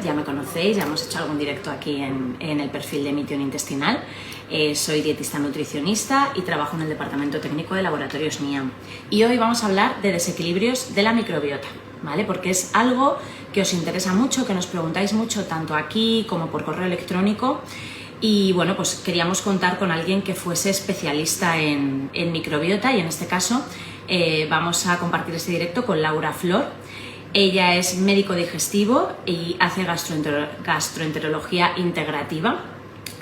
ya me conocéis, ya hemos hecho algún directo aquí en el perfil de Mitión Intestinal. Soy dietista nutricionista y trabajo en el departamento técnico de laboratorios NIAM. Y hoy vamos a hablar de desequilibrios de la microbiota, ¿vale? Porque es algo que os interesa mucho, que nos preguntáis mucho tanto aquí como por correo electrónico. Y bueno, pues queríamos contar con alguien que fuese especialista en microbiota y en este caso vamos a compartir este directo con Laura Flor. Ella es médico digestivo y hace gastroenterología integrativa.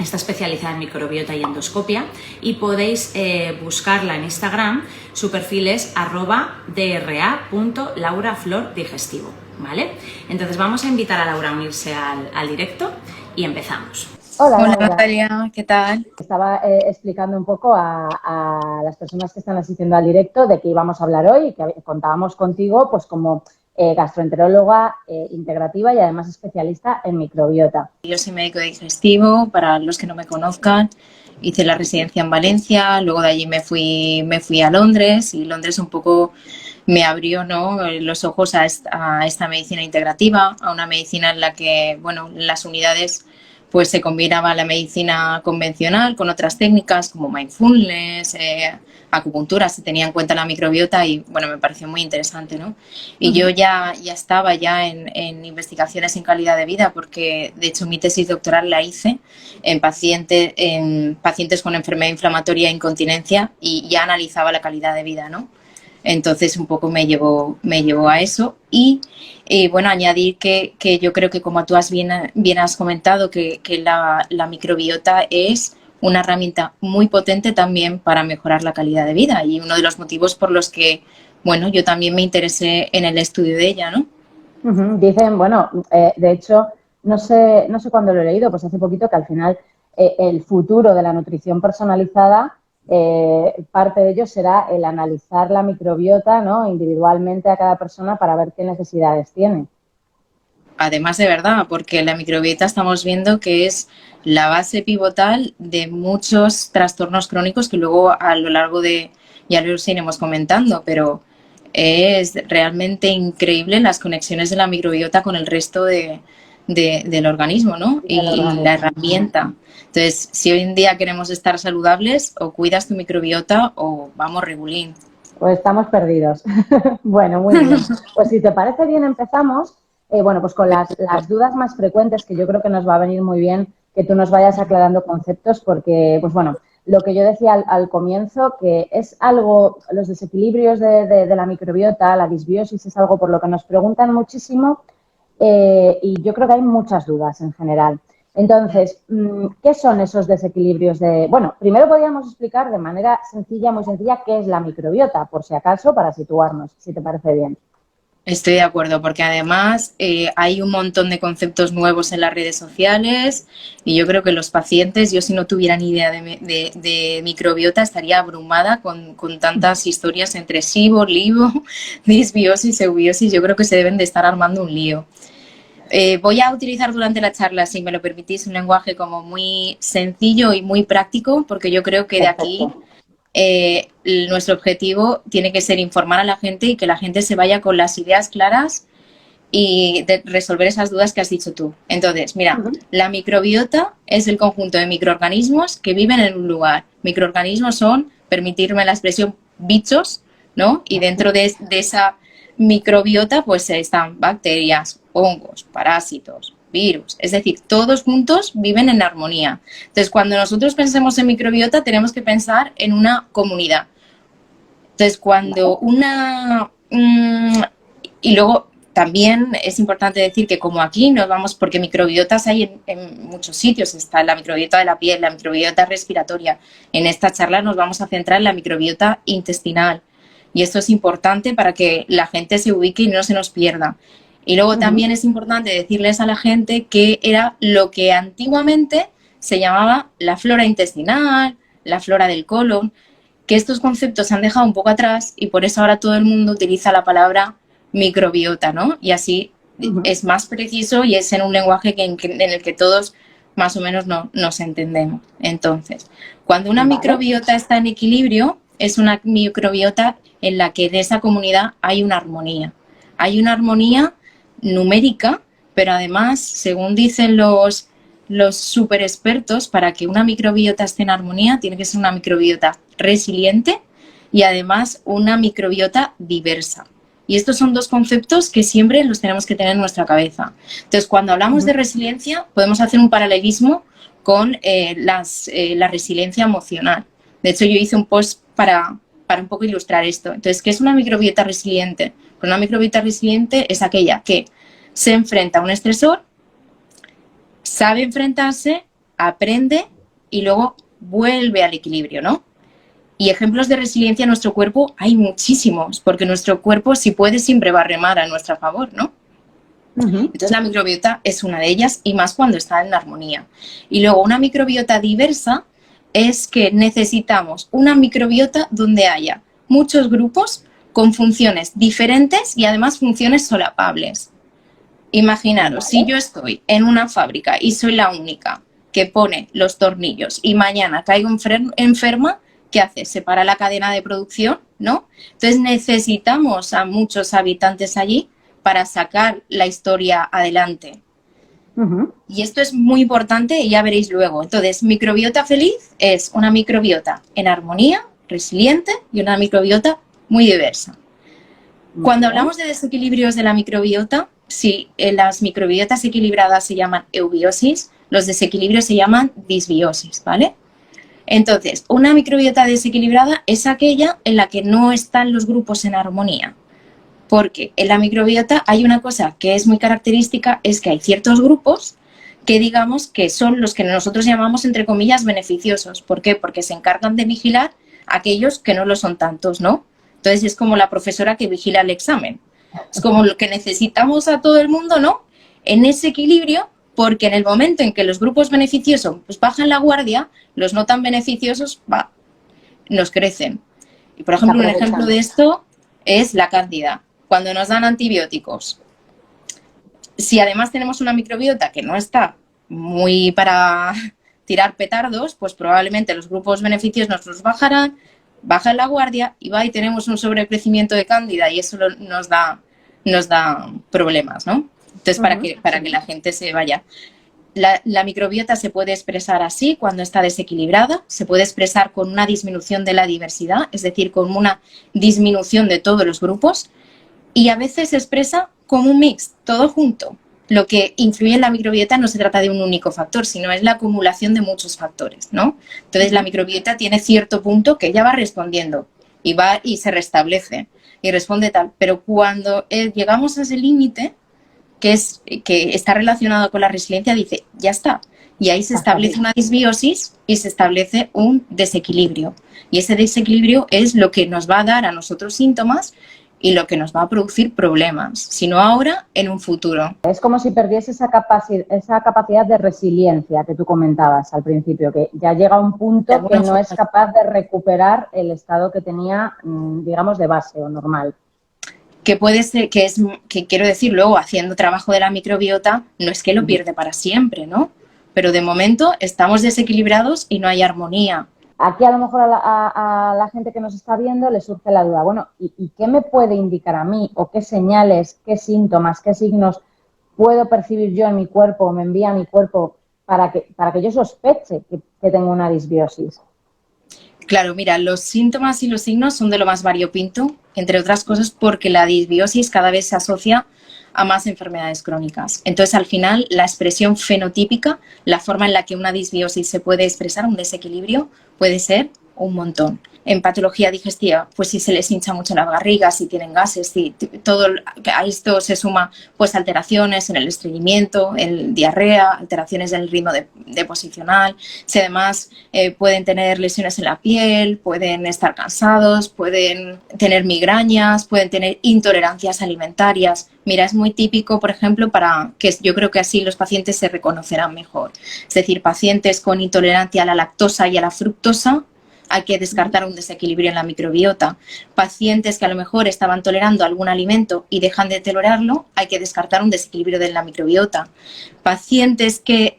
Está especializada en microbiota y endoscopia y podéis buscarla en Instagram. Su perfil es @dra.lauraflordigestivo, ¿vale? Entonces vamos a invitar a Laura a unirse al directo y empezamos. Hola Natalia, ¿qué tal? Estaba explicando un poco a las personas que están asistiendo al directo de qué íbamos a hablar hoy y que contábamos contigo pues como gastroenteróloga integrativa y además especialista en microbiota. Yo soy médico digestivo, para los que no me conozcan, hice la residencia en Valencia, luego de allí me fui a Londres y Londres un poco me abrió, ¿no?, los ojos a esta medicina integrativa, a una medicina en la que, bueno, las unidades pues se combinaba la medicina convencional con otras técnicas como mindfulness, acupuntura, se tenía en cuenta la microbiota y bueno, me pareció muy interesante, ¿no? Y yo ya estaba en investigaciones en calidad de vida porque de hecho mi tesis doctoral la hice en pacientes con enfermedad inflamatoria e incontinencia y ya analizaba la calidad de vida, ¿no? Entonces un poco me llevó a eso y bueno, añadir que yo creo que como tú bien has comentado que la microbiota es una herramienta muy potente también para mejorar la calidad de vida y uno de los motivos por los que, bueno, yo también me interesé en el estudio de ella, ¿no? Dicen, bueno, de hecho, no sé cuándo lo he leído, pues hace poquito que al final el futuro de la nutrición personalizada, parte de ello será el analizar la microbiota, ¿no?, individualmente a cada persona para ver qué necesidades tiene. Además de verdad, porque la microbiota estamos viendo que es la base pivotal de muchos trastornos crónicos que luego a lo largo de, ya los iremos comentando, pero es realmente increíble las conexiones de la microbiota con el resto del organismo, ¿no? Y la herramienta. Entonces, si hoy en día queremos estar saludables, o cuidas tu microbiota o vamos regulín. Pues estamos perdidos. Bueno, muy bien. Pues si te parece bien empezamos. Bueno, pues con las dudas más frecuentes, que yo creo que nos va a venir muy bien que tú nos vayas aclarando conceptos porque, pues bueno, lo que yo decía al comienzo, que es algo, los desequilibrios de la microbiota, la disbiosis, es algo por lo que nos preguntan muchísimo y yo creo que hay muchas dudas en general. Entonces, ¿qué son esos desequilibrios de...? Bueno, primero podríamos explicar de manera sencilla, muy sencilla, qué es la microbiota, por si acaso, para situarnos, si te parece bien. Estoy de acuerdo, porque además hay un montón de conceptos nuevos en las redes sociales y yo creo que los pacientes, yo si no tuviera ni idea de microbiota estaría abrumada con tantas historias entre SIBO, LIBO, disbiosis, eubiosis, yo creo que se deben de estar armando un lío. Voy a utilizar durante la charla, si me lo permitís, un lenguaje como muy sencillo y muy práctico, porque yo creo que de aquí... nuestro objetivo tiene que ser informar a la gente y que la gente se vaya con las ideas claras y de resolver esas dudas que has dicho tú. Entonces, mira, la microbiota es el conjunto de microorganismos que viven en un lugar. Microorganismos son, permitirme la expresión, bichos, ¿no? Y dentro de esa microbiota pues están bacterias, hongos, parásitos, virus, es decir, todos juntos viven en armonía. Entonces, cuando nosotros pensemos en microbiota, tenemos que pensar en una comunidad. Entonces, cuando y luego también es importante decir que como aquí nos vamos, porque microbiotas hay en muchos sitios, está la microbiota de la piel, la microbiota respiratoria. En esta charla nos vamos a centrar en la microbiota intestinal. Y esto es importante para que la gente se ubique y no se nos pierda. Y luego también es importante decirles a la gente que era lo que antiguamente se llamaba la flora intestinal, la flora del colon, que estos conceptos se han dejado un poco atrás y por eso ahora todo el mundo utiliza la palabra microbiota, ¿no? Y así es más preciso y es en un lenguaje en el que todos más o menos nos entendemos. Entonces, cuando una microbiota está en equilibrio, es una microbiota en la que de esa comunidad hay una armonía. Hay una armonía numérica pero además, según dicen los super expertos, para que una microbiota esté en armonía, tiene que ser una microbiota resiliente y además una microbiota diversa. Y estos son dos conceptos que siempre los tenemos que tener en nuestra cabeza. Entonces, cuando hablamos de resiliencia, podemos hacer un paralelismo con la resiliencia emocional. De hecho, yo hice un post para un poco ilustrar esto. Entonces, ¿qué es una microbiota resiliente? Pues una microbiota resiliente es aquella que se enfrenta a un estresor, sabe enfrentarse, aprende y luego vuelve al equilibrio, ¿no? Y ejemplos de resiliencia en nuestro cuerpo hay muchísimos, porque nuestro cuerpo, si puede, siempre va a remar a nuestro favor, ¿no? Entonces la microbiota es una de ellas, y más cuando está en armonía. Y luego una microbiota diversa es que necesitamos una microbiota donde haya muchos grupos con funciones diferentes y además funciones solapables. Imaginaros, si yo estoy en una fábrica y soy la única que pone los tornillos y mañana caigo enferma, ¿qué hace? Separa la cadena de producción, ¿no? Entonces necesitamos a muchos habitantes allí para sacar la historia adelante. Y esto es muy importante y ya veréis luego. Entonces, microbiota feliz es una microbiota en armonía, resiliente y una microbiota muy diversa. Cuando hablamos de desequilibrios de la microbiota, si las microbiotas equilibradas se llaman eubiosis, los desequilibrios se llaman disbiosis, ¿vale? Entonces, una microbiota desequilibrada es aquella en la que no están los grupos en armonía. Porque en la microbiota hay una cosa que es muy característica, es que hay ciertos grupos que digamos que son los que nosotros llamamos, entre comillas, beneficiosos. ¿Por qué? Porque se encargan de vigilar a aquellos que no lo son tantos, ¿no? Entonces es como la profesora que vigila el examen. Es como lo que necesitamos a todo el mundo, ¿no? En ese equilibrio, porque en el momento en que los grupos beneficiosos pues bajan la guardia, los no tan beneficiosos nos crecen. Y por ejemplo, un ejemplo de esto es la cándida. Cuando nos dan antibióticos, si además tenemos una microbiota que no está muy para tirar petardos, pues probablemente los grupos beneficiosos nos bajan la guardia y tenemos un sobrecrecimiento de cándida y eso nos da problemas, ¿no? Entonces, para que la gente se vaya. La microbiota se puede expresar así cuando está desequilibrada, se puede expresar con una disminución de la diversidad, es decir, con una disminución de todos los grupos, y a veces se expresa como un mix, todo junto. Lo que influye en la microbiota no se trata de un único factor, sino es la acumulación de muchos factores, ¿no? Entonces la microbiota tiene cierto punto que ella va respondiendo y va y se restablece y responde tal, pero cuando llegamos a ese límite, que está relacionado con la resiliencia, dice, ya está. Y ahí se establece una disbiosis y se establece un desequilibrio. Y ese desequilibrio es lo que nos va a dar a nosotros síntomas y lo que nos va a producir problemas, si no ahora, en un futuro. Es como si perdiese esa capacidad de resiliencia que tú comentabas al principio, que ya llega a un punto que no es capaz de recuperar el estado que tenía, digamos, de base o normal. Que puede ser, que quiero decir, luego haciendo trabajo de la microbiota, no es que lo pierde para siempre, ¿no? Pero de momento estamos desequilibrados y no hay armonía. Aquí a lo mejor a la gente que nos está viendo le surge la duda, bueno, ¿y qué me puede indicar a mí? ¿O qué señales, qué síntomas, qué signos puedo percibir yo en mi cuerpo o me envía a mi cuerpo para que yo sospeche que tengo una disbiosis? Claro, mira, los síntomas y los signos son de lo más variopinto, entre otras cosas porque la disbiosis cada vez se asocia a más enfermedades crónicas. Entonces, al final, la expresión fenotípica, la forma en la que una disbiosis se puede expresar, un desequilibrio, puede ser un montón. En patología digestiva, pues si se les hincha mucho la barriga, si tienen gases, si todo a esto se suma pues alteraciones en el estreñimiento, en diarrea, alteraciones del ritmo deposicional, si además pueden tener lesiones en la piel, pueden estar cansados, pueden tener migrañas, pueden tener intolerancias alimentarias. Mira, es muy típico, por ejemplo, para que yo creo que así los pacientes se reconocerán mejor. Es decir, pacientes con intolerancia a la lactosa y a la fructosa, hay que descartar un desequilibrio en la microbiota. Pacientes que a lo mejor estaban tolerando algún alimento y dejan de tolerarlo, hay que descartar un desequilibrio de la microbiota. Pacientes que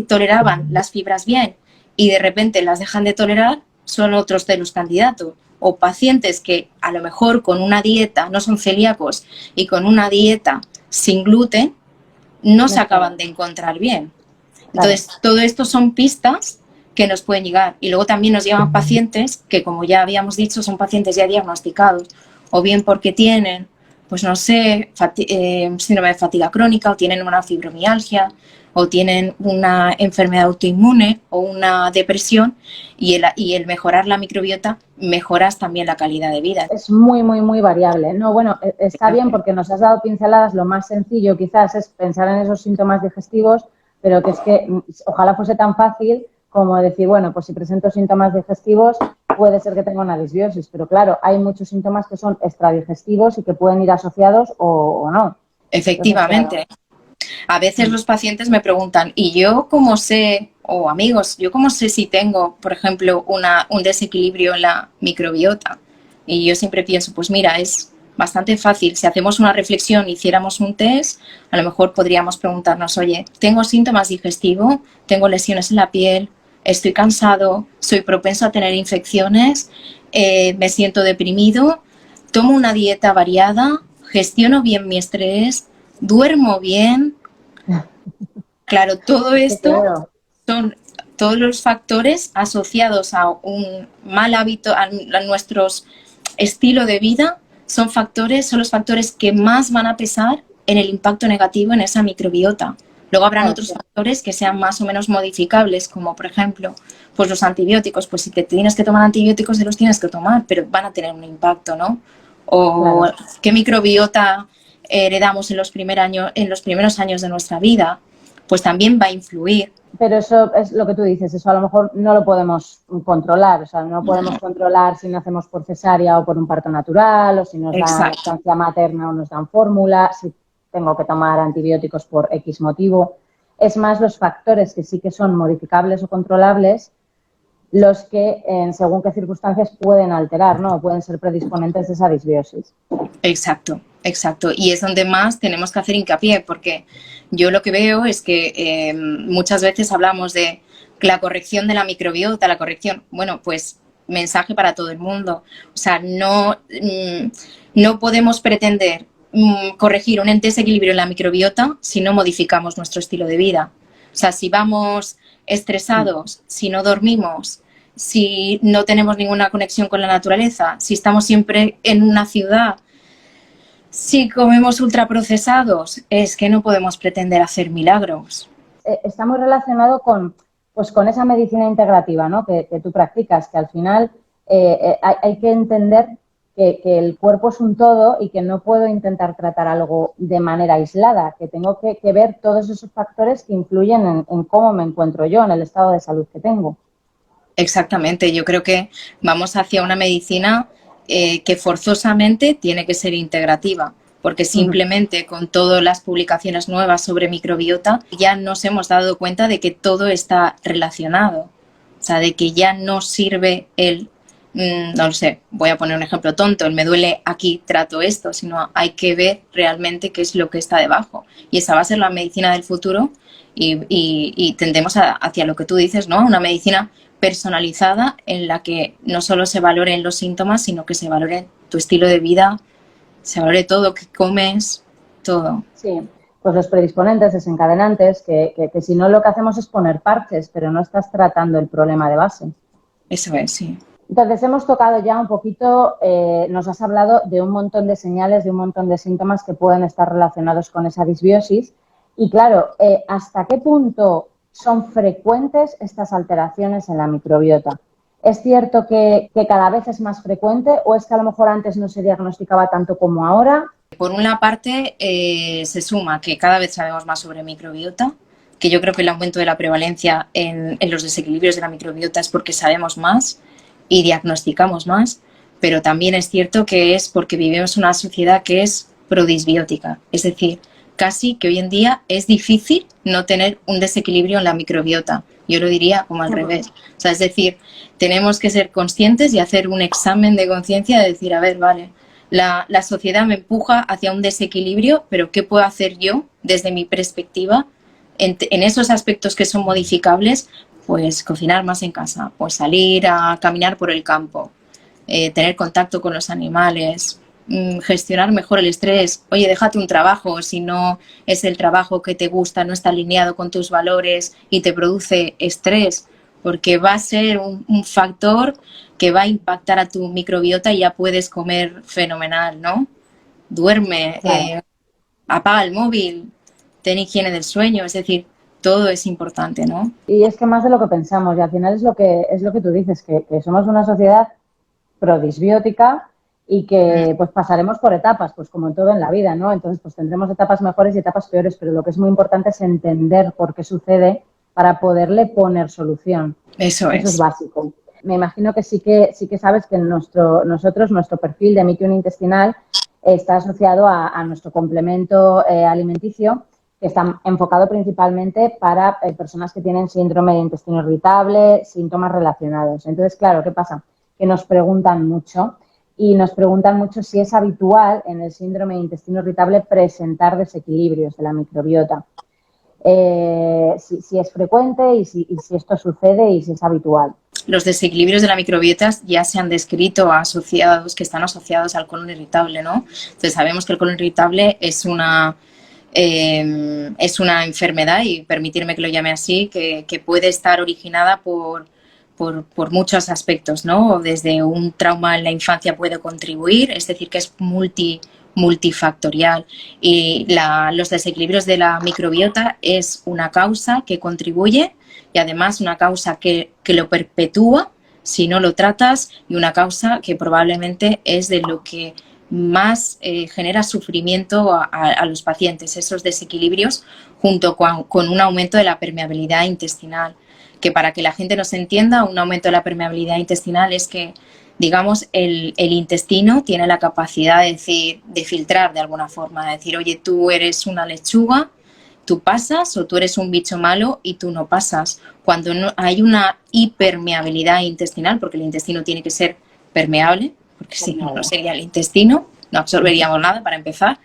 toleraban las fibras bien y de repente las dejan de tolerar, son otros de los candidatos. O pacientes que a lo mejor con una dieta, no son celíacos, y con una dieta sin gluten, no se acaban de encontrar bien. Entonces, todo esto son pistas que nos pueden llegar. Y luego también nos llegan pacientes que, como ya habíamos dicho, son pacientes ya diagnosticados, o bien porque tienen, pues no sé, síndrome de fatiga crónica, o tienen una fibromialgia, o tienen una enfermedad autoinmune o una depresión, y el mejorar la microbiota mejoras también la calidad de vida. Es muy, muy, muy variable. No, bueno, está bien porque nos has dado pinceladas. Lo más sencillo quizás es pensar en esos síntomas digestivos, pero que es que ojalá fuese tan fácil como decir, bueno, pues si presento síntomas digestivos puede ser que tenga una disbiosis, pero claro, hay muchos síntomas que son extradigestivos y que pueden ir asociados o no. Efectivamente. Entonces, claro. A veces los pacientes me preguntan, ¿y yo cómo sé, o amigos, yo cómo sé si tengo, por ejemplo, un desequilibrio en la microbiota? Y yo siempre pienso, pues mira, es bastante fácil. Si hacemos una reflexión, hiciéramos un test, a lo mejor podríamos preguntarnos, oye, ¿tengo síntomas digestivos? ¿Tengo lesiones en la piel? ¿Estoy cansado? ¿Soy propenso a tener infecciones? ¿Me siento deprimido? ¿Tomo una dieta variada? ¿Gestiono bien mi estrés? ¿Duermo bien? Claro, todo esto son todos los factores asociados a un mal hábito, a nuestro estilo de vida, son los factores que más van a pesar en el impacto negativo en esa microbiota. Luego habrán otros factores que sean más o menos modificables, como por ejemplo, pues los antibióticos. Pues si te tienes que tomar antibióticos, te los tienes que tomar, pero van a tener un impacto, ¿no? O qué microbiota heredamos en los primeros años de nuestra vida, pues también va a influir. Pero eso es lo que tú dices, eso a lo mejor no lo podemos controlar, o sea, no podemos controlar si nacemos por cesárea o por un parto natural, o si nos dan lactancia materna o nos dan fórmula, si tengo que tomar antibióticos por X motivo. Es más los factores que sí que son modificables o controlables los que, según qué circunstancias, pueden alterar, ¿no? O pueden ser predisponentes de esa disbiosis. Exacto. Exacto, y es donde más tenemos que hacer hincapié, porque yo lo que veo es que muchas veces hablamos de la corrección de la microbiota, la corrección, bueno, pues mensaje para todo el mundo. O sea, no podemos pretender corregir un desequilibrio en la microbiota si no modificamos nuestro estilo de vida. O sea, si vamos estresados, si no dormimos, si no tenemos ninguna conexión con la naturaleza, si estamos siempre en una ciudad, si comemos ultraprocesados, es que no podemos pretender hacer milagros. Está muy relacionado con esa medicina integrativa, ¿no? que tú practicas, que al final hay que entender que el cuerpo es un todo y que no puedo intentar tratar algo de manera aislada, que tengo que ver todos esos factores que influyen en cómo me encuentro yo, en el estado de salud que tengo. Exactamente, yo creo que vamos hacia una medicina que forzosamente tiene que ser integrativa, porque simplemente con todas las publicaciones nuevas sobre microbiota ya nos hemos dado cuenta de que todo está relacionado, o sea, de que ya no sirve no lo sé, voy a poner un ejemplo tonto, el me duele aquí, trato esto, sino hay que ver realmente qué es lo que está debajo, y esa va a ser la medicina del futuro y tendemos hacia lo que tú dices, ¿no? Una medicina personalizada en la que no solo se valoren los síntomas, sino que se valore tu estilo de vida, se valore todo, que comes, todo. Sí, pues los predisponentes, desencadenantes, que si no lo que hacemos es poner parches, pero no estás tratando el problema de base. Eso es, sí. Entonces, hemos tocado ya un poquito, nos has hablado de un montón de señales, de un montón de síntomas que pueden estar relacionados con esa disbiosis. Y claro, ¿hasta qué punto son frecuentes estas alteraciones en la microbiota? ¿Es cierto que cada vez es más frecuente o es que a lo mejor antes no se diagnosticaba tanto como ahora? Por una parte, se suma que cada vez sabemos más sobre microbiota, que yo creo que el aumento de la prevalencia en los desequilibrios de la microbiota es porque sabemos más y diagnosticamos más, pero también es cierto que es porque vivimos en una sociedad que es prodisbiótica, es decir, casi que hoy en día es difícil no tener un desequilibrio en la microbiota. Yo lo diría como al revés. O sea, es decir, tenemos que ser conscientes y hacer un examen de conciencia de decir, a ver, vale, la sociedad me empuja hacia un desequilibrio, pero ¿qué puedo hacer yo desde mi perspectiva en esos aspectos que son modificables? Pues cocinar más en casa, pues salir a caminar por el campo, tener contacto con los animales, gestionar mejor el estrés. Oye, déjate un trabajo si no es el trabajo que te gusta, no está alineado con tus valores y te produce estrés, porque va a ser un factor que va a impactar a tu microbiota y ya puedes comer fenomenal, ¿no? Duerme, Claro. apaga el móvil, ten higiene del sueño, es decir, todo es importante, ¿no? Y es que más de lo que pensamos, y al final es lo que tú dices, que somos una sociedad prodisbiótica y que pues pasaremos por etapas, pues como en todo en la vida, ¿no? Entonces pues tendremos etapas mejores y etapas peores, pero lo que es muy importante es entender por qué sucede para poderle poner solución. Eso Eso es es. básico. Me imagino que sí que sabes que nuestro perfil de micción intestinal está asociado a nuestro complemento alimenticio, que está enfocado principalmente para personas que tienen síndrome de intestino irritable, síntomas relacionados. Entonces, claro, ¿qué pasa? Que nos preguntan mucho y nos preguntan mucho si es habitual en el síndrome de intestino irritable presentar desequilibrios de la microbiota. Si es frecuente y si esto sucede y si es habitual. Los desequilibrios de la microbiota ya se han descrito que están asociados al colon irritable, ¿no? Entonces sabemos que el colon irritable es una enfermedad, y permitirme que lo llame así, que puede estar originada por muchos aspectos, ¿no? Desde un trauma en la infancia puede contribuir, es decir, que es multifactorial, y los desequilibrios de la microbiota es una causa que contribuye, y además una causa que lo perpetúa si no lo tratas, y una causa que probablemente es de lo que más genera sufrimiento a los pacientes, esos desequilibrios, junto con un aumento de la permeabilidad intestinal. Que para que la gente nos entienda, un aumento de la permeabilidad intestinal es que, digamos, el intestino tiene la capacidad de filtrar de alguna forma, de decir, oye, tú eres una lechuga, tú pasas, o tú eres un bicho malo y tú no pasas. Cuando no, hay una hipermeabilidad intestinal, porque el intestino tiene que ser permeable, porque si no, no sería el intestino, no absorberíamos nada para empezar.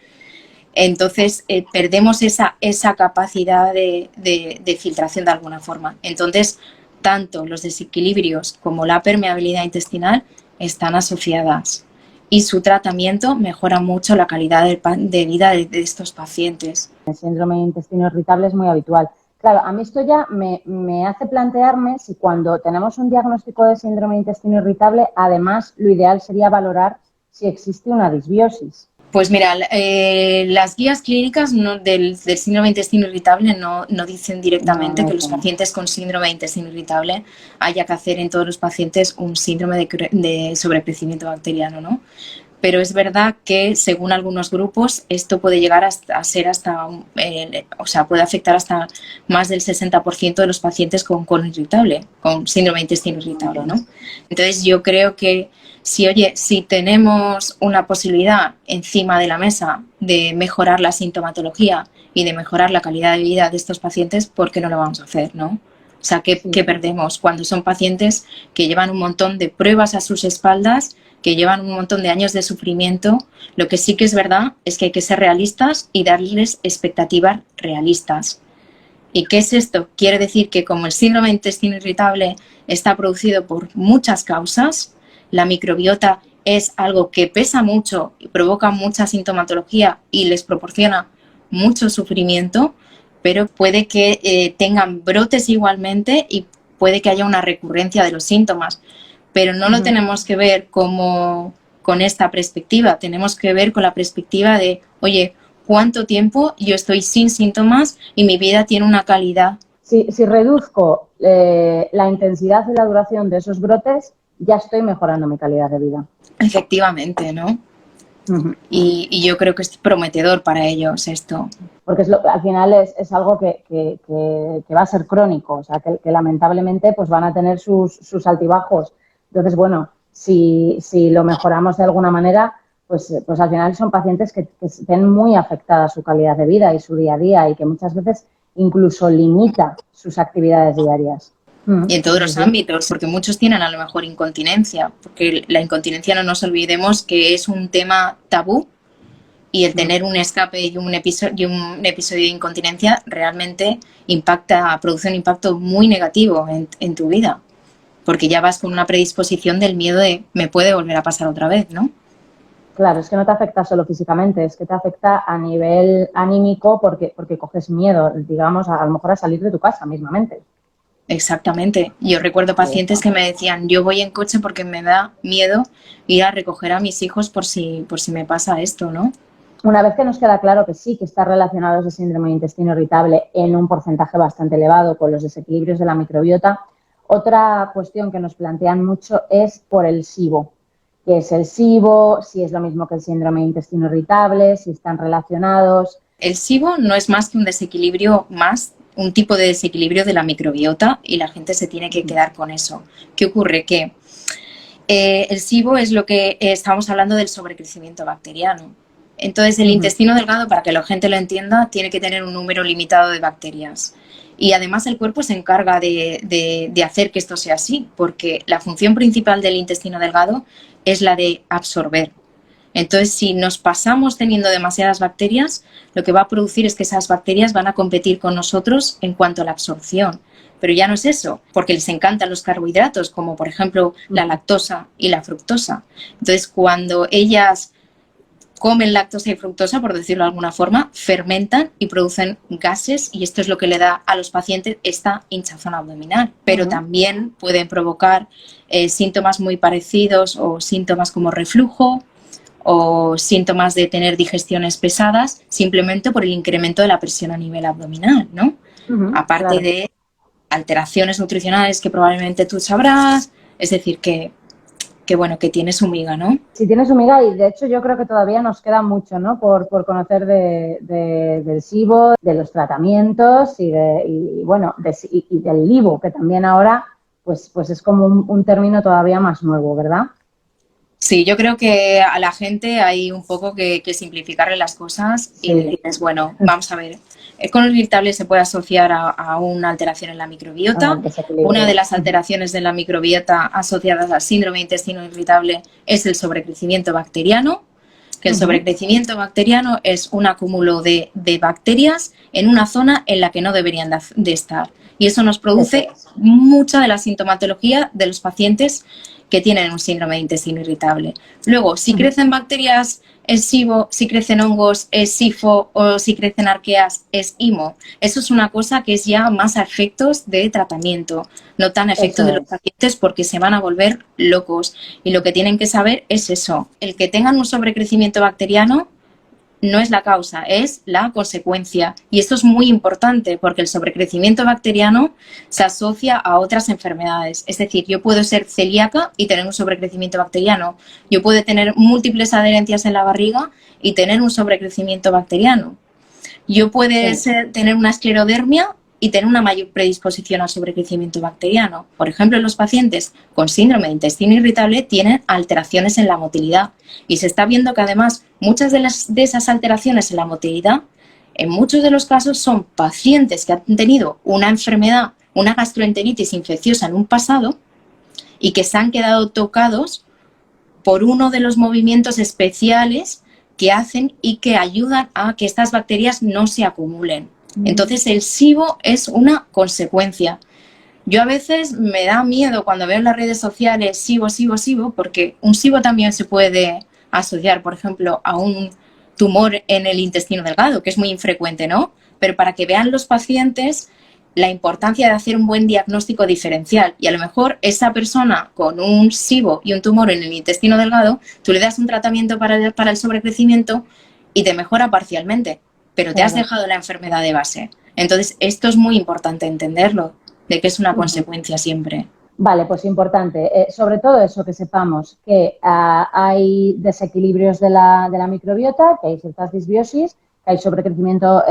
Entonces perdemos esa capacidad de filtración de alguna forma. Entonces, tanto los desequilibrios como la permeabilidad intestinal están asociadas, y su tratamiento mejora mucho la calidad de vida de estos pacientes. El síndrome de intestino irritable es muy habitual. Claro, a mí esto ya me hace plantearme si cuando tenemos un diagnóstico de síndrome de intestino irritable, además lo ideal sería valorar si existe una disbiosis. Pues mira, las guías clínicas del síndrome de intestino irritable no dicen directamente que los pacientes con síndrome de intestino irritable haya que hacer en todos los pacientes un síndrome de sobrecrecimiento bacteriano, ¿no? Pero es verdad que según algunos grupos esto puede llegar a ser puede afectar hasta más del 60% de los pacientes con colon irritable, con síndrome de intestino irritable, ¿no? Entonces yo creo que si tenemos una posibilidad encima de la mesa de mejorar la sintomatología y de mejorar la calidad de vida de estos pacientes, ¿por qué no lo vamos a hacer, no? O sea, ¿qué perdemos cuando son pacientes que llevan un montón de pruebas a sus espaldas, que llevan un montón de años de sufrimiento? Lo que sí que es verdad es que hay que ser realistas y darles expectativas realistas. ¿Y qué es esto? Quiere decir que como el síndrome de intestino irritable está producido por muchas causas, la microbiota es algo que pesa mucho y provoca mucha sintomatología y les proporciona mucho sufrimiento, pero puede que tengan brotes igualmente y puede que haya una recurrencia de los síntomas. Pero no lo tenemos que ver como con esta perspectiva, tenemos que ver con la perspectiva de, oye, ¿cuánto tiempo yo estoy sin síntomas y mi vida tiene una calidad? Si reduzco la intensidad y la duración de esos brotes, ya estoy mejorando mi calidad de vida. Efectivamente, ¿no? Y yo creo que es prometedor para ellos esto. Porque al final es algo que va a ser crónico, o sea, que lamentablemente pues van a tener sus altibajos. Entonces, bueno, si lo mejoramos de alguna manera, pues al final son pacientes que ven muy afectada su calidad de vida y su día a día, y que muchas veces incluso limita sus actividades diarias. Y en todos los ámbitos, porque muchos tienen a lo mejor incontinencia, porque la incontinencia, no nos olvidemos que es un tema tabú, y el tener un escape y un episodio de incontinencia realmente produce un impacto muy negativo en tu vida, porque ya vas con una predisposición del miedo de me puede volver a pasar otra vez, ¿no? Claro, es que no te afecta solo físicamente, es que te afecta a nivel anímico porque coges miedo, digamos, a lo mejor a salir de tu casa mismamente. Exactamente. Yo recuerdo pacientes que me decían, yo voy en coche porque me da miedo ir a recoger a mis hijos por si me pasa esto, ¿no? Una vez que nos queda claro que sí, que está relacionado ese síndrome de intestino irritable en un porcentaje bastante elevado con los desequilibrios de la microbiota, otra cuestión que nos plantean mucho es por el SIBO. ¿Qué es el SIBO? Si es lo mismo que el síndrome de intestino irritable, si están relacionados. El SIBO no es más que un desequilibrio más, un tipo de desequilibrio de la microbiota y la gente se tiene que quedar con eso. ¿Qué ocurre? Que el SIBO es lo que estamos hablando del sobrecrecimiento bacteriano. Entonces, el intestino delgado, para que la gente lo entienda, tiene que tener un número limitado de bacterias. Y además el cuerpo se encarga de hacer que esto sea así, porque la función principal del intestino delgado es la de absorber. Entonces, si nos pasamos teniendo demasiadas bacterias, lo que va a producir es que esas bacterias van a competir con nosotros en cuanto a la absorción. Pero ya no es eso, porque les encantan los carbohidratos, como por ejemplo la lactosa y la fructosa. Entonces, cuando ellas comen lactosa y fructosa, por decirlo de alguna forma, fermentan y producen gases y esto es lo que le da a los pacientes esta hinchazón abdominal. Pero también pueden provocar síntomas muy parecidos o síntomas como reflujo o síntomas de tener digestiones pesadas simplemente por el incremento de la presión a nivel abdominal, ¿no? Aparte de alteraciones nutricionales que probablemente tú sabrás, es decir, que bueno, que tiene su miga, ¿no? Sí, tiene su miga y de hecho yo creo que todavía nos queda mucho, ¿no? Por conocer del SIBO, de los tratamientos y del LIBO, que también ahora pues es como un término todavía más nuevo, ¿verdad? Sí, yo creo que a la gente hay un poco que simplificarle las cosas y decirles, bueno, vamos a ver, el colon irritable se puede asociar a una alteración en la microbiota. Una de las alteraciones de la microbiota asociadas al síndrome de intestino irritable es el sobrecrecimiento bacteriano, que el sobrecrecimiento bacteriano es un acúmulo de bacterias en una zona en la que no deberían de estar. Y eso nos produce mucha de la sintomatología de los pacientes que tienen un síndrome de intestino irritable. Luego, si crecen bacterias, es SIBO, si crecen hongos, es SIFO, o si crecen arqueas, es IMO. Eso es una cosa que es ya más a efectos de tratamiento, no tan a efectos de los pacientes porque se van a volver locos. Y lo que tienen que saber es eso, el que tengan un sobrecrecimiento bacteriano no es la causa, es la consecuencia. Y esto es muy importante porque el sobrecrecimiento bacteriano se asocia a otras enfermedades. Es decir, yo puedo ser celíaca y tener un sobrecrecimiento bacteriano. Yo puedo tener múltiples adherencias en la barriga y tener un sobrecrecimiento bacteriano. Yo puedo tener una esclerodermia y tener una mayor predisposición al sobrecrecimiento bacteriano. Por ejemplo, los pacientes con síndrome de intestino irritable tienen alteraciones en la motilidad y se está viendo que además muchas de esas alteraciones en la motilidad, en muchos de los casos son pacientes que han tenido una enfermedad, una gastroenteritis infecciosa en un pasado y que se han quedado tocados por uno de los movimientos especiales que hacen y que ayudan a que estas bacterias no se acumulen. Entonces el SIBO es una consecuencia. Yo a veces me da miedo cuando veo en las redes sociales SIBO, porque un SIBO también se puede asociar, por ejemplo, a un tumor en el intestino delgado, que es muy infrecuente, ¿no? Pero para que vean los pacientes la importancia de hacer un buen diagnóstico diferencial y a lo mejor esa persona con un SIBO y un tumor en el intestino delgado, tú le das un tratamiento para el sobrecrecimiento y te mejora parcialmente, pero te has dejado la enfermedad de base. Entonces, esto es muy importante entenderlo, de que es una consecuencia siempre. Vale, pues importante. Sobre todo eso, que sepamos que hay desequilibrios de la microbiota, que hay ciertas disbiosis, que hay sobrecrecimiento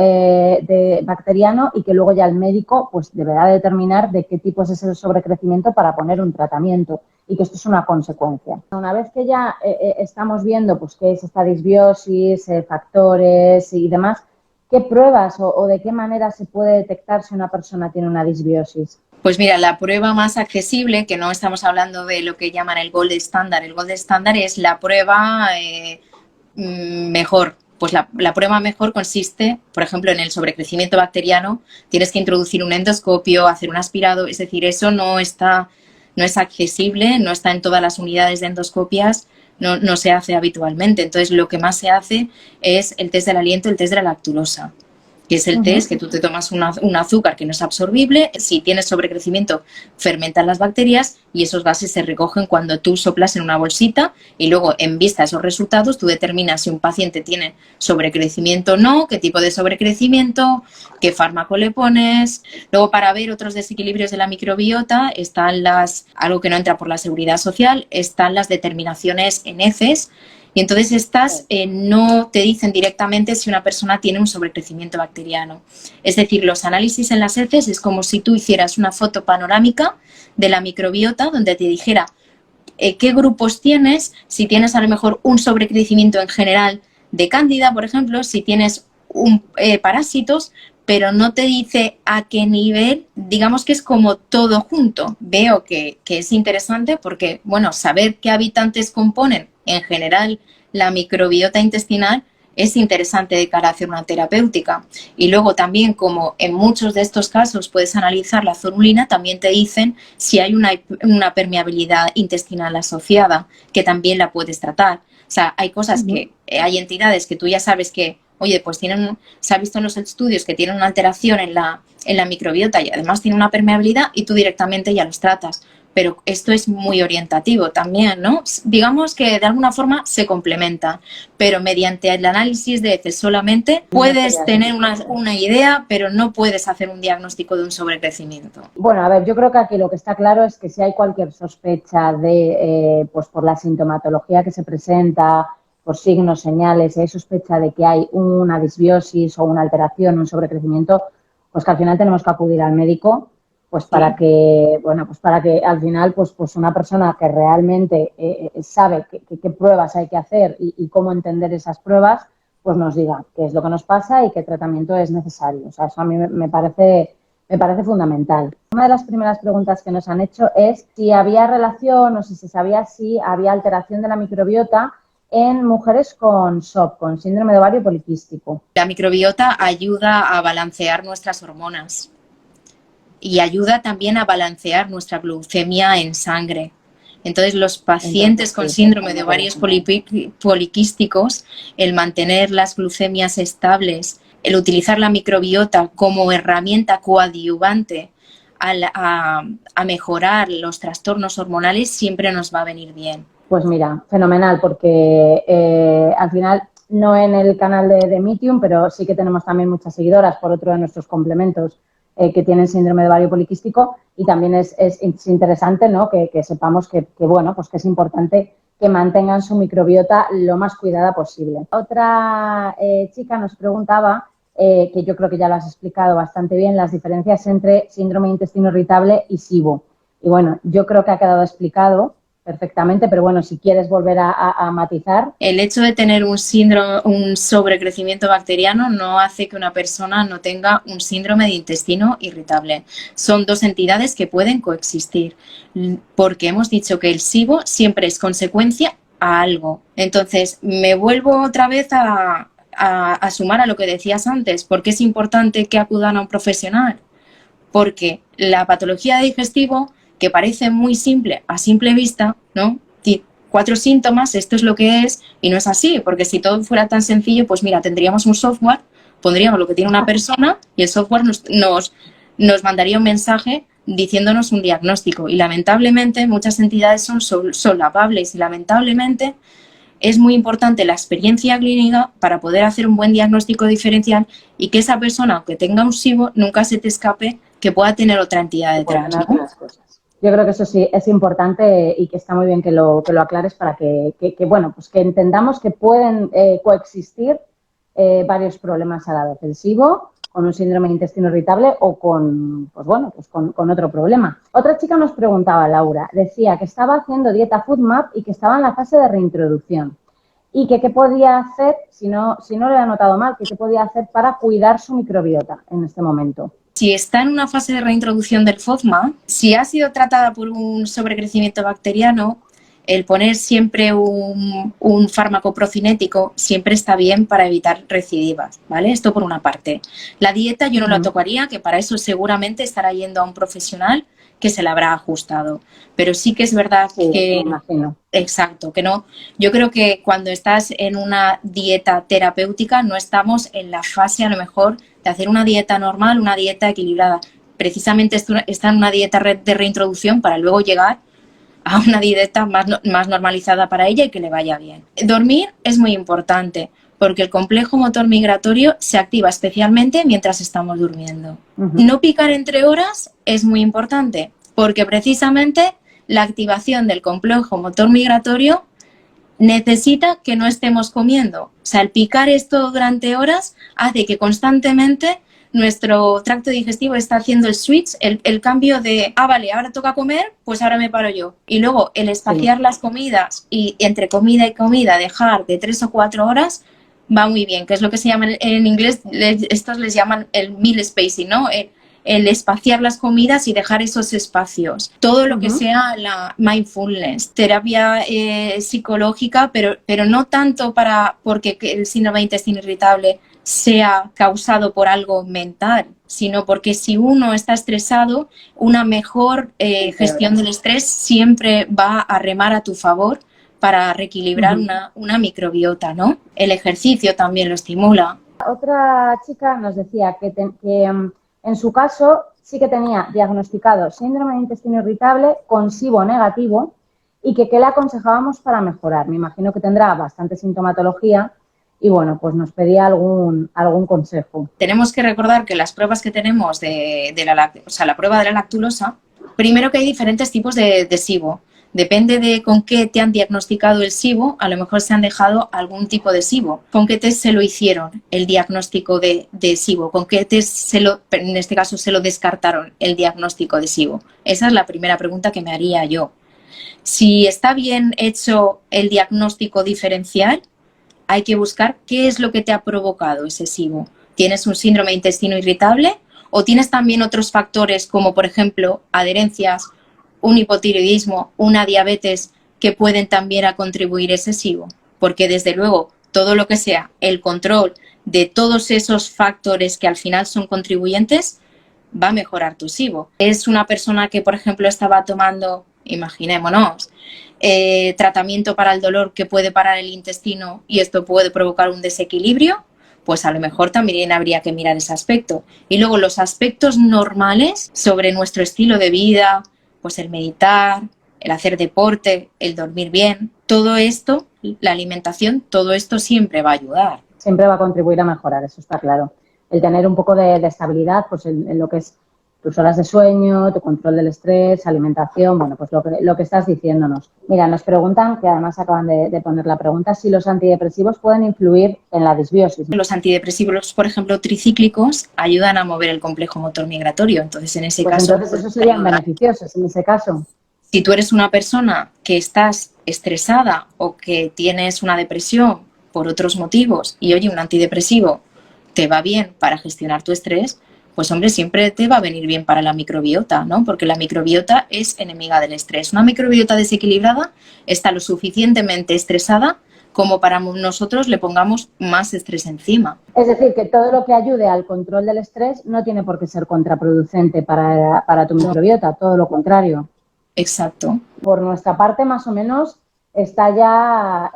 bacteriano y que luego ya el médico pues deberá determinar de qué tipo es ese sobrecrecimiento para poner un tratamiento y que esto es una consecuencia. Una vez que ya estamos viendo pues qué es esta disbiosis, factores y demás, ¿qué pruebas o de qué manera se puede detectar si una persona tiene una disbiosis? Pues mira, la prueba más accesible, que no estamos hablando de lo que llaman el gold standard. El gold standard es la prueba mejor. Pues la prueba mejor consiste, por ejemplo, en el sobrecrecimiento bacteriano. Tienes que introducir un endoscopio, hacer un aspirado. Es decir, eso no es accesible, no está en todas las unidades de endoscopias. no se hace habitualmente. Entonces, lo que más se hace es el test del aliento, el test de la lactulosa, que es el test que tú te tomas un azúcar que no es absorbible. Si tienes sobrecrecimiento, fermentan las bacterias y esos gases se recogen cuando tú soplas en una bolsita, y luego, en vista de esos resultados, tú determinas si un paciente tiene sobrecrecimiento o no, qué tipo de sobrecrecimiento, qué fármaco le pones. Luego, para ver otros desequilibrios de la microbiota, están algo que no entra por la seguridad social, están las determinaciones en heces. Y entonces estas no te dicen directamente si una persona tiene un sobrecrecimiento bacteriano. Es decir, los análisis en las heces es como si tú hicieras una foto panorámica de la microbiota donde te dijera qué grupos tienes, si tienes a lo mejor un sobrecrecimiento en general de cándida, por ejemplo, si tienes parásitos, pero no te dice a qué nivel. Digamos que es como todo junto. Veo que es interesante porque, bueno, saber qué habitantes componen en general la microbiota intestinal es interesante de cara a hacer una terapéutica. Y luego también, como en muchos de estos casos puedes analizar la zonulina, también te dicen si hay una permeabilidad intestinal asociada, que también la puedes tratar. O sea, hay cosas que hay entidades que tú ya sabes que, oye, pues se ha visto en los estudios que tienen una alteración en la microbiota y además tiene una permeabilidad, y tú directamente ya los tratas. Pero esto es muy orientativo también, ¿no? Digamos que de alguna forma se complementa, pero mediante el análisis de heces solamente puedes tener una idea, pero no puedes hacer un diagnóstico de un sobrecrecimiento. Bueno, a ver, yo creo que aquí lo que está claro es que si hay cualquier sospecha de, pues por la sintomatología que se presenta, por signos, señales, si hay sospecha de que hay una disbiosis o una alteración, un sobrecrecimiento, pues que al final tenemos que acudir al médico, pues para que, bueno, pues para que al final pues una persona que realmente sabe qué pruebas hay que hacer y cómo entender esas pruebas, pues nos diga qué es lo que nos pasa y qué tratamiento es necesario. O sea, eso a mí me parece fundamental. Una de las primeras preguntas que nos han hecho es si había relación o si se sabía si había alteración de la microbiota en mujeres con SOP, con síndrome de ovario poliquístico. La microbiota ayuda a balancear nuestras hormonas y ayuda también a balancear nuestra glucemia en sangre. Entonces, los pacientes con síndrome de ovarios poliquísticos, el mantener las glucemias estables, el utilizar la microbiota como herramienta coadyuvante a mejorar los trastornos hormonales, siempre nos va a venir bien. Pues mira, fenomenal, porque al final, no en el canal de Mitium, pero sí que tenemos también muchas seguidoras por otro de nuestros complementos que tienen síndrome de ovario poliquístico, y también es interesante, ¿no?, que sepamos que bueno, pues que es importante que mantengan su microbiota lo más cuidada posible. Otra chica nos preguntaba, que yo creo que ya lo has explicado bastante bien, las diferencias entre síndrome de intestino irritable y SIBO. Y bueno, yo creo que ha quedado explicado perfectamente, pero bueno, si quieres volver a matizar. El hecho de tener un sobrecrecimiento bacteriano no hace que una persona no tenga un síndrome de intestino irritable. Son dos entidades que pueden coexistir, porque hemos dicho que el SIBO siempre es consecuencia a algo. Entonces, me vuelvo otra vez a sumar a lo que decías antes. ¿Por qué es importante que acudan a un profesional? Porque la patología de digestivo, que parece muy simple a simple vista, ¿no? 4 síntomas, esto es lo que es, y no es así, porque si todo fuera tan sencillo, pues mira, tendríamos un software, pondríamos lo que tiene una persona y el software nos mandaría un mensaje diciéndonos un diagnóstico. Y lamentablemente muchas entidades son solapables, y lamentablemente es muy importante la experiencia clínica para poder hacer un buen diagnóstico diferencial, y que esa persona, aunque tenga un SIBO, nunca se te escape que pueda tener otra entidad detrás, ¿no? Yo creo que eso sí es importante, y que está muy bien que lo aclares para que bueno, pues que entendamos que pueden coexistir varios problemas a la vez. El SIBO con un síndrome de intestino irritable o con otro problema. Otra chica nos preguntaba, Laura, decía que estaba haciendo dieta FODMAP y que estaba en la fase de reintroducción, y que qué podía hacer, si no le ha notado mal, que qué podía hacer para cuidar su microbiota en este momento. Si está en una fase de reintroducción del FODMAP, si ha sido tratada por un sobrecrecimiento bacteriano, el poner siempre un fármaco procinético siempre está bien para evitar recidivas, ¿vale? Esto por una parte. La dieta yo no la tocaría, que para eso seguramente estará yendo a un profesional que se le habrá ajustado. Pero sí que es verdad Sí, que... me imagino. Exacto, que no. Yo creo que cuando estás en una dieta terapéutica no estamos en la fase a lo mejor de hacer una dieta normal, una dieta equilibrada. Precisamente está en una dieta de reintroducción para luego llegar a una dieta más normalizada para ella y que le vaya bien. Dormir es muy importante porque el complejo motor migratorio se activa especialmente mientras estamos durmiendo. No picar entre horas es muy importante porque precisamente la activación del complejo motor migratorio necesita que no estemos comiendo. O sea, el picar esto durante horas hace que constantemente nuestro tracto digestivo está haciendo el switch, el cambio de, vale, ahora toca comer, pues ahora me paro yo. Y luego el espaciar las comidas y entre comida y comida dejar de 3 o 4 horas va muy bien, que es lo que se llama en inglés, estos les llaman el meal spacing, ¿no? El espaciar las comidas y dejar esos espacios. Todo lo que sea la mindfulness, terapia psicológica, pero no tanto porque el síndrome de intestino irritable sea causado por algo mental, sino porque si uno está estresado, una mejor gestión del estrés siempre va a remar a tu favor para reequilibrar una microbiota, ¿no? El ejercicio también lo estimula. Otra chica nos decía que en su caso sí que tenía diagnosticado síndrome de intestino irritable con SIBO negativo y que qué le aconsejábamos para mejorar. Me imagino que tendrá bastante sintomatología y bueno, pues nos pedía algún consejo. Tenemos que recordar que las pruebas que tenemos la prueba de la lactulosa, primero que hay diferentes tipos de SIBO. Depende de con qué te han diagnosticado el SIBO, a lo mejor se han dejado algún tipo de SIBO. ¿Con qué test se lo hicieron el diagnóstico de SIBO? ¿Con qué test en este caso se lo descartaron el diagnóstico de SIBO? Esa es la primera pregunta que me haría yo. Si está bien hecho el diagnóstico diferencial, hay que buscar qué es lo que te ha provocado ese SIBO. ¿Tienes un síndrome de intestino irritable o tienes también otros factores como, por ejemplo, adherencias, un hipotiroidismo, una diabetes que pueden también a contribuir ese SIBO? Porque desde luego todo lo que sea el control de todos esos factores que al final son contribuyentes va a mejorar tu SIBO. Es una persona que, por ejemplo, estaba tomando, imaginémonos, tratamiento para el dolor que puede parar el intestino y esto puede provocar un desequilibrio, pues a lo mejor también habría que mirar ese aspecto. Y luego los aspectos normales sobre nuestro estilo de vida, pues el meditar, el hacer deporte, el dormir bien, todo esto, la alimentación, todo esto siempre va a ayudar. Siempre va a contribuir a mejorar, eso está claro. El tener un poco de estabilidad pues en lo que es tus horas de sueño, tu control del estrés, alimentación, bueno, pues lo que estás diciéndonos. Mira, nos preguntan, que además acaban de poner la pregunta, si los antidepresivos pueden influir en la disbiosis. Los antidepresivos, por ejemplo, tricíclicos, ayudan a mover el complejo motor migratorio. Entonces, en ese caso... Entonces, esos serían beneficiosos en ese caso. Si tú eres una persona que estás estresada o que tienes una depresión por otros motivos y, oye, un antidepresivo te va bien para gestionar tu estrés, pues hombre, siempre te va a venir bien para la microbiota, ¿no? Porque la microbiota es enemiga del estrés. Una microbiota desequilibrada está lo suficientemente estresada como para nosotros le pongamos más estrés encima. Es decir, que todo lo que ayude al control del estrés no tiene por qué ser contraproducente para tu microbiota, todo lo contrario. Exacto. Por nuestra parte, más o menos, está ya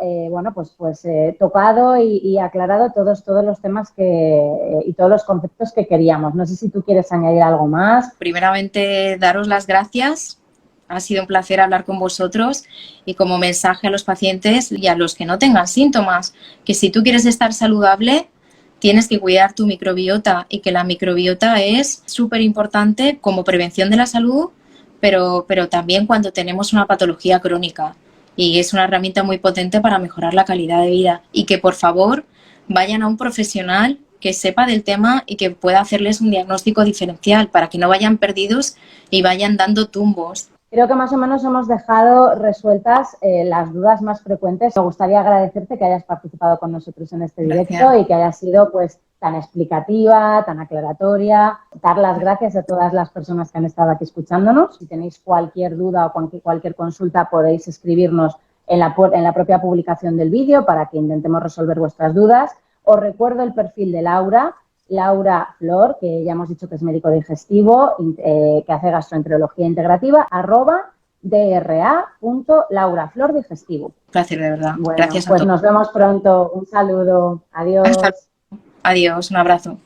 tocado y aclarado todos los temas y todos los conceptos que queríamos. No sé si tú quieres añadir algo más. Primeramente, daros las gracias. Ha sido un placer hablar con vosotros y como mensaje a los pacientes y a los que no tengan síntomas, que si tú quieres estar saludable, tienes que cuidar tu microbiota y que la microbiota es súper importante como prevención de la salud, pero también cuando tenemos una patología crónica. Y es una herramienta muy potente para mejorar la calidad de vida. Y que, por favor, vayan a un profesional que sepa del tema y que pueda hacerles un diagnóstico diferencial para que no vayan perdidos y vayan dando tumbos. Creo que más o menos hemos dejado resueltas las dudas más frecuentes. Me gustaría agradecerte que hayas participado con nosotros en este directo y que hayas sido pues tan explicativa, tan aclaratoria. Dar las gracias a todas las personas que han estado aquí escuchándonos. Si tenéis cualquier duda o cualquier consulta, podéis escribirnos en la propia publicación del vídeo para que intentemos resolver vuestras dudas. Os recuerdo el perfil de Laura, Laura Flor, que ya hemos dicho que es médico digestivo, que hace gastroenterología integrativa, @dra.lauraflordigestivo. Placer, de verdad. Bueno, Gracias a pues todos. nos vemos pronto. Un saludo. Adiós. Adiós, un abrazo.